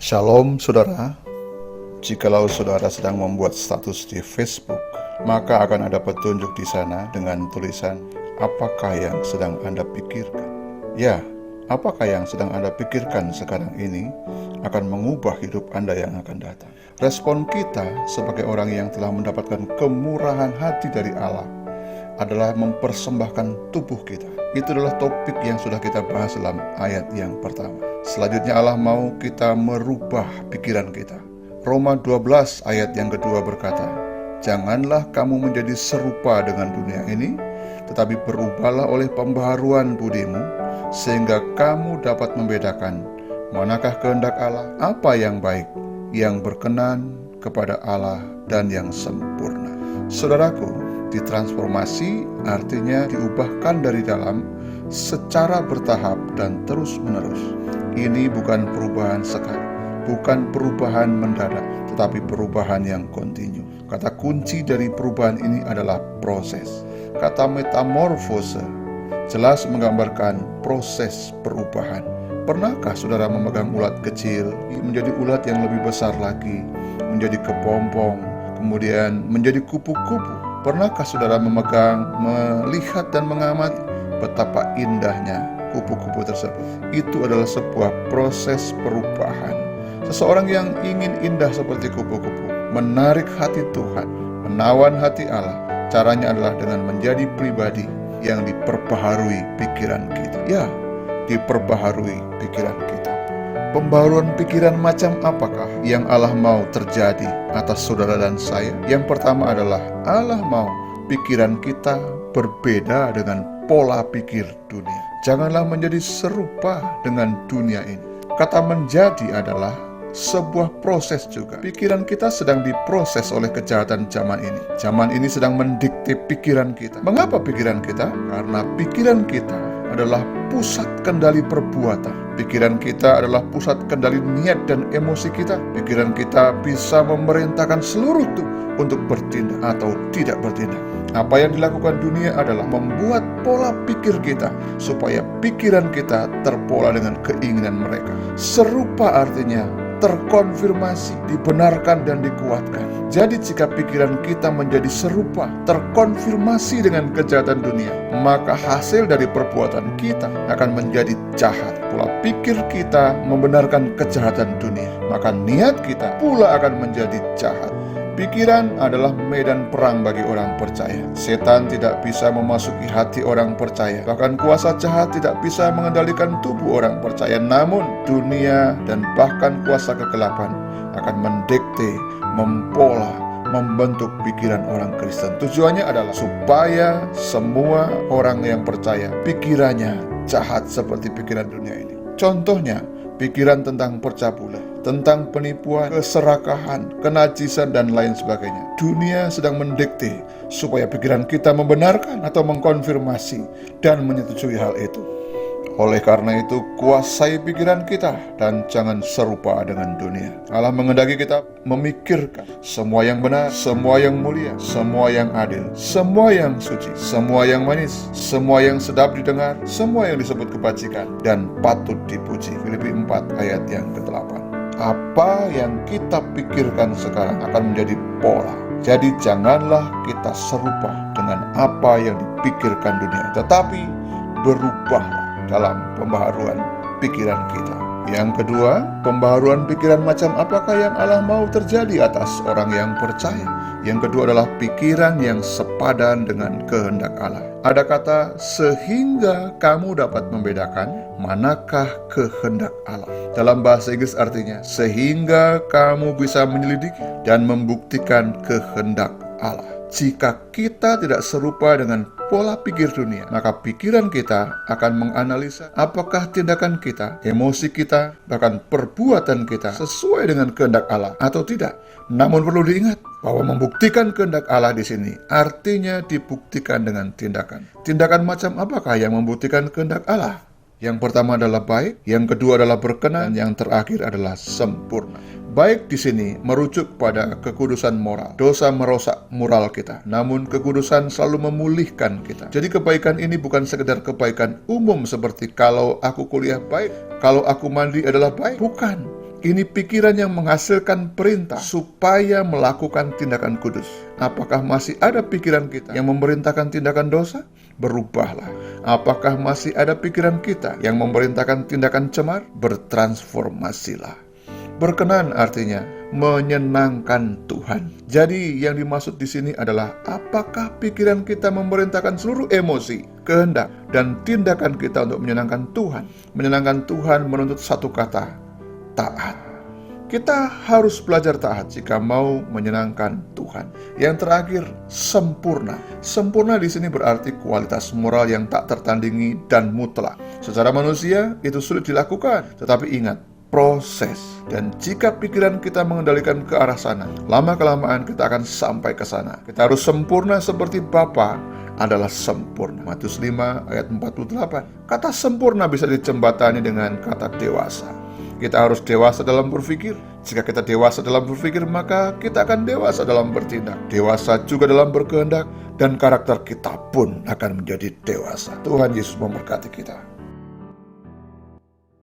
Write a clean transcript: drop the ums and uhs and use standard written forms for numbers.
Shalom saudara, jikalau saudara sedang membuat status di Facebook, maka akan ada petunjuk di sana dengan tulisan, apakah yang sedang Anda pikirkan? Ya, apakah yang sedang Anda pikirkan sekarang ini akan mengubah hidup Anda yang akan datang. Respon kita sebagai orang yang telah mendapatkan kemurahan hati dari Allah adalah mempersembahkan tubuh kita. Itu adalah topik yang sudah kita bahas dalam ayat yang pertama. Selanjutnya Allah mau kita merubah pikiran kita. Roma 12 ayat yang kedua berkata, janganlah kamu menjadi serupa dengan dunia ini, tetapi berubahlah oleh pembaharuan budimu, sehingga kamu dapat membedakan manakah kehendak Allah, apa yang baik, yang berkenan kepada Allah, dan yang sempurna. Saudaraku, ditransformasi artinya diubahkan dari dalam secara bertahap dan terus-menerus. Ini bukan perubahan sekali, bukan perubahan mendadak, tetapi perubahan yang kontinu. Kata kunci dari perubahan ini adalah proses. Kata metamorfose jelas menggambarkan proses perubahan. Pernahkah saudara memegang ulat kecil menjadi ulat yang lebih besar lagi, menjadi kepompong, kemudian menjadi kupu-kupu? Pernahkah saudara memegang, melihat dan mengamati betapa indahnya kupu-kupu tersebut? Itu adalah sebuah proses perubahan. Seseorang yang ingin indah seperti kupu-kupu, menarik hati Tuhan, menawan hati Allah, caranya adalah dengan menjadi pribadi yang diperbaharui pikiran kita. Ya, diperbaharui pikiran kita. Pembaharuan pikiran macam apakah yang Allah mau terjadi atas saudara dan saya? Yang pertama adalah Allah mau pikiran kita berbeda dengan pola pikir dunia. Janganlah menjadi serupa dengan dunia ini. Kata menjadi adalah sebuah proses juga. Pikiran kita sedang diproses oleh kejahatan zaman ini. Zaman ini sedang mendikte pikiran kita. Mengapa pikiran kita? Karena pikiran kita adalah pusat kendali perbuatan. Pikiran kita adalah pusat kendali niat dan emosi kita. Pikiran kita bisa memerintahkan seluruh tubuh untuk bertindak atau tidak bertindak. Apa yang dilakukan dunia adalah membuat pola pikir kita supaya pikiran kita terpola dengan keinginan mereka. Serupa artinya terkonfirmasi, dibenarkan dan dikuatkan. Jadi jika pikiran kita menjadi serupa, terkonfirmasi dengan kejahatan dunia, maka hasil dari perbuatan kita akan menjadi jahat. Pola pikir kita membenarkan kejahatan dunia, maka niat kita pula akan menjadi jahat. Pikiran adalah medan perang bagi orang percaya. Setan tidak bisa memasuki hati orang percaya. Bahkan kuasa jahat tidak bisa mengendalikan tubuh orang percaya. Namun dunia dan bahkan kuasa kegelapan akan mendikte, mempola, membentuk pikiran orang Kristen. Tujuannya adalah supaya semua orang yang percaya pikirannya jahat seperti pikiran dunia ini. Contohnya, pikiran tentang percabulan, tentang penipuan, keserakahan, kenajisan, dan lain sebagainya. Dunia sedang mendikte supaya pikiran kita membenarkan atau mengkonfirmasi dan menyetujui hal itu. Oleh karena itu, kuasai pikiran kita dan jangan serupa dengan dunia. Allah menghendaki kita memikirkan semua yang benar, semua yang mulia, semua yang adil, semua yang suci, semua yang manis, semua yang sedap didengar, semua yang disebut kebajikan dan patut dipuji. Filipi 4 ayat yang ke-8. Apa yang kita pikirkan sekarang akan menjadi pola. Jadi janganlah kita serupa dengan apa yang dipikirkan dunia, tetapi berubahlah dalam pembaharuan pikiran kita. Yang kedua, pembaharuan pikiran macam apakah yang Allah mau terjadi atas orang yang percaya? Yang kedua adalah pikiran yang sepadan dengan kehendak Allah. Ada kata sehingga kamu dapat membedakan manakah kehendak Allah. Dalam bahasa Inggris artinya sehingga kamu bisa menyelidiki dan membuktikan kehendak Allah. Jika kita tidak serupa dengan pola pikir dunia, maka pikiran kita akan menganalisa apakah tindakan kita, emosi kita, bahkan perbuatan kita sesuai dengan kehendak Allah atau tidak. Namun perlu diingat bahwa membuktikan kehendak Allah di sini artinya dibuktikan dengan tindakan. Tindakan macam apakah yang membuktikan kehendak Allah? Yang pertama adalah baik, yang kedua adalah berkenan, yang terakhir adalah sempurna. Baik di sini merujuk pada kekudusan moral. Dosa merusak moral kita, namun kekudusan selalu memulihkan kita. Jadi kebaikan ini bukan sekedar kebaikan umum seperti kalau aku kuliah baik, kalau aku mandi adalah baik. Bukan. Ini pikiran yang menghasilkan perintah supaya melakukan tindakan kudus. Apakah masih ada pikiran kita yang memerintahkan tindakan dosa? Berubahlah. Apakah masih ada pikiran kita yang memerintahkan tindakan cemar? Bertransformasilah. Berkenan artinya menyenangkan Tuhan. Jadi yang dimaksud di sini adalah apakah pikiran kita memerintahkan seluruh emosi, kehendak, dan tindakan kita untuk menyenangkan Tuhan. Menyenangkan Tuhan menuntut satu kata, taat. Kita harus belajar taat jika mau menyenangkan Tuhan. Yang terakhir, sempurna. Sempurna di sini berarti kualitas moral yang tak tertandingi dan mutlak. Secara manusia itu sulit dilakukan, tetapi ingat, proses. Dan jika pikiran kita mengendalikan ke arah sana, lama-kelamaan kita akan sampai ke sana. Kita harus sempurna seperti Bapa adalah sempurna. Matius 5 ayat 48. Kata sempurna bisa dijembatani dengan kata dewasa. Kita harus dewasa dalam berpikir. Jika kita dewasa dalam berpikir, maka kita akan dewasa dalam bertindak. Dewasa juga dalam berkehendak, dan karakter kita pun akan menjadi dewasa. Tuhan Yesus memberkati kita.